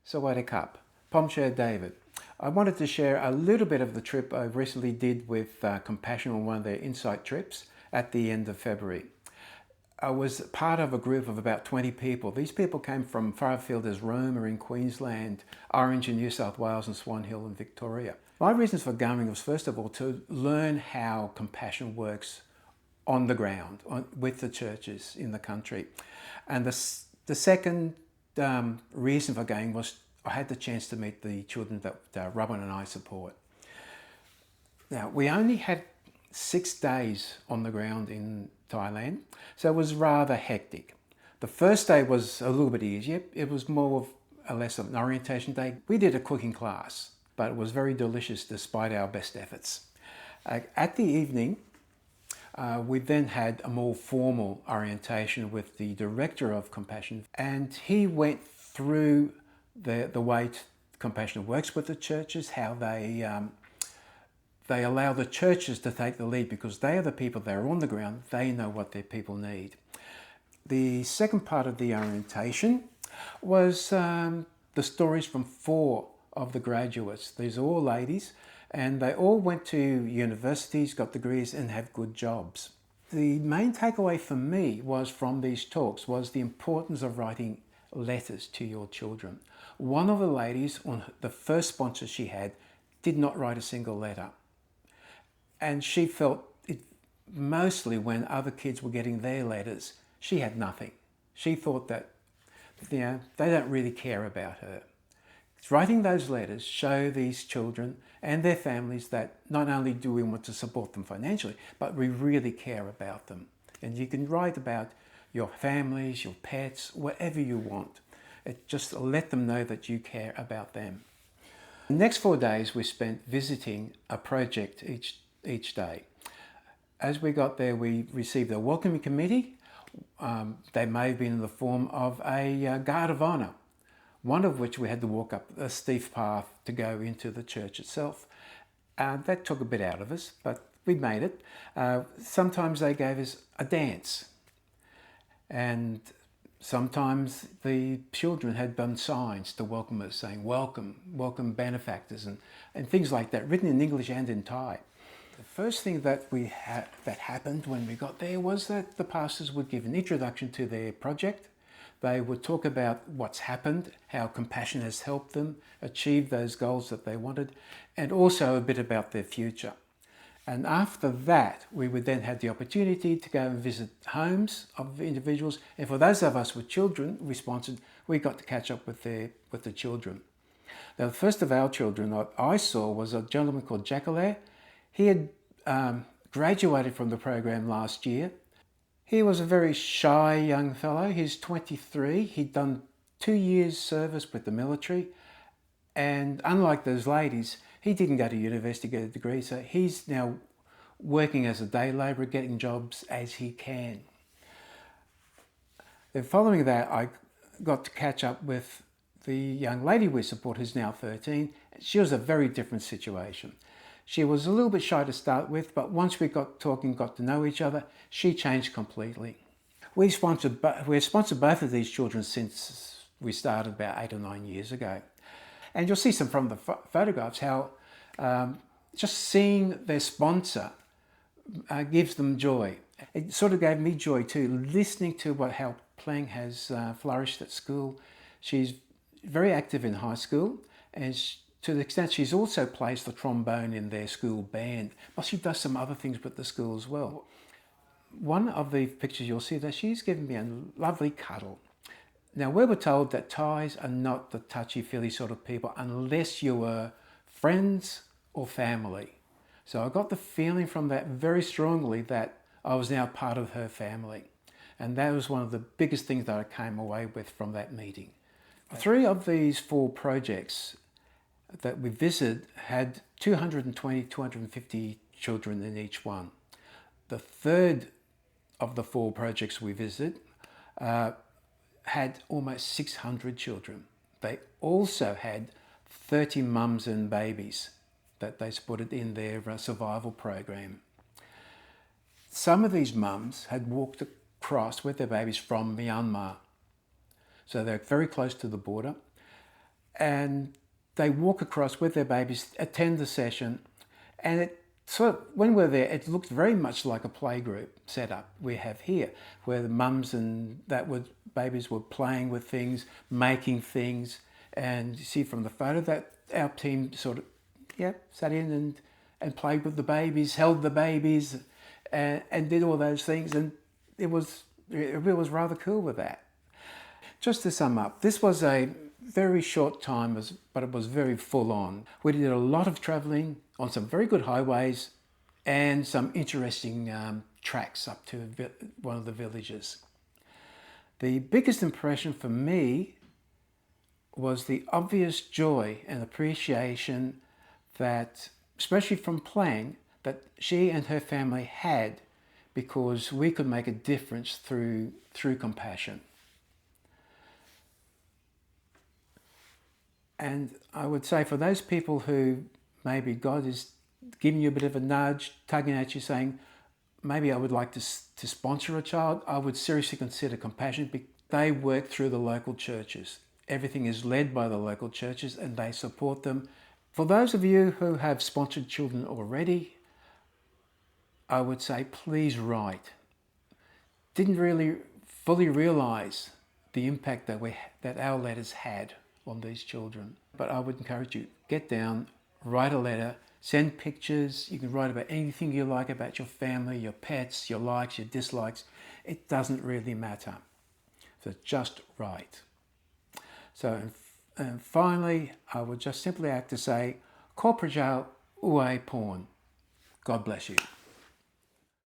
Sawadee Cup. Pomshare David. I wanted to share a little bit of the trip I recently did with Compassion on one of their insight trips at the end of February. I was part of a group of about 20 people. These people came from far afield as Roma in Queensland, Orange in New South Wales and Swan Hill in Victoria. My reasons for going was first of all to learn how Compassion works on the ground with the churches in the country. And the second reason for going was I had the chance to meet the children that Robin and I support. Now, we only had 6 days on the ground in Thailand, so it was rather hectic. The first day was a little bit easier. It was more or less of an orientation day. We did a cooking class, but it was very delicious despite our best efforts. At the evening, we then had a more formal orientation with the director of Compassion, and he went through the way Compassion works with the churches, how they allow the churches to take the lead because they are the people that are on the ground. They know what their people need. The second part of the orientation was the stories from 4 of the graduates. These are all ladies, and they all went to universities, got degrees, and have good jobs. The main takeaway for me was from these talks was the importance of writing letters to your children. One of the ladies on the first sponsor she had did not write a single letter. And she felt it mostly when other kids were getting their letters, she had nothing. She thought that, they don't really care about her. Writing those letters show these children and their families that not only do we want to support them financially, but we really care about them. And you can write about your families, your pets, whatever you want. Just let them know that you care about them. The next 4 days we spent visiting a project each day. As we got there, we received a welcoming committee. They may have been in the form of a guard of honour, one of which we had to walk up a steep path to go into the church itself. That took a bit out of us, but we made it. Sometimes they gave us a dance, and sometimes the children had done signs to welcome us, saying welcome, welcome benefactors, and things like that, written in English and in Thai. The first thing that that happened when we got there was that the pastors would give an introduction to their project. They would talk about what's happened, how Compassion has helped them achieve those goals that they wanted, and also a bit about their future. And after that, we would then have the opportunity to go and visit homes of individuals. And for those of us with children, we sponsored, we got to catch up with the children. Now, the first of our children that I saw was a gentleman called Jackalare. He had graduated from the program last year. He was a very shy young fellow. He's 23. He'd done 2 years service with the military. And unlike those ladies, he didn't go to university to get a degree. So he's now working as a day labourer, getting jobs as he can. Then following that, I got to catch up with the young lady we support who's now 13. She was a very different situation. She was a little bit shy to start with, but once we got talking, got to know each other, she changed completely. We've sponsored both of these children since we started about 8 or 9 years ago. And you'll see some from the photographs how just seeing their sponsor gives them joy. It sort of gave me joy too, listening to how playing has flourished at school. She's very active in high school, and to the extent she's also plays the trombone in their school band, but she does some other things with the school as well. One of the pictures you'll see that she's given me a lovely cuddle. Now, we were told that Thais are not the touchy-feely sort of people unless you were friends or family. So I got the feeling from that very strongly that I was now part of her family. And that was one of the biggest things that I came away with from that meeting. 3 of these 4 projects that we visited had 220, 250 children in each one. The third of the 4 projects we visited had almost 600 children. They also had 30 mums and babies that they supported in their survival program. Some of these mums had walked across with their babies from Myanmar. So they're very close to the border. and they walk across with their babies, attend the session, and when we're there, it looked very much like a playgroup setup we have here, where the mums and babies were playing with things, making things, and you see from the photo that our team sort of, sat in and played with the babies, held the babies, and did all those things, and it was rather cool with that. Just to sum up, this was a very short time, but it was very full on. We did a lot of travelling on some very good highways and some interesting tracks up to one of the villages. The biggest impression for me was the obvious joy and appreciation that, especially from playing, that she and her family had because we could make a difference through compassion. And I would say for those people who maybe God is giving you a bit of a nudge, tugging at you, saying, maybe I would like to sponsor a child, I would seriously consider Compassion. They work through the local churches. Everything is led by the local churches and they support them. For those of you who have sponsored children already, I would say please write. Didn't really fully realise the impact that our letters had on these children. But I would encourage you, get down, write a letter, send pictures. You can write about anything you like about your family, your pets, your likes, your dislikes. It doesn't really matter. So just write. So, and finally, I would just simply have to say, ko prajau ue porn. God bless you.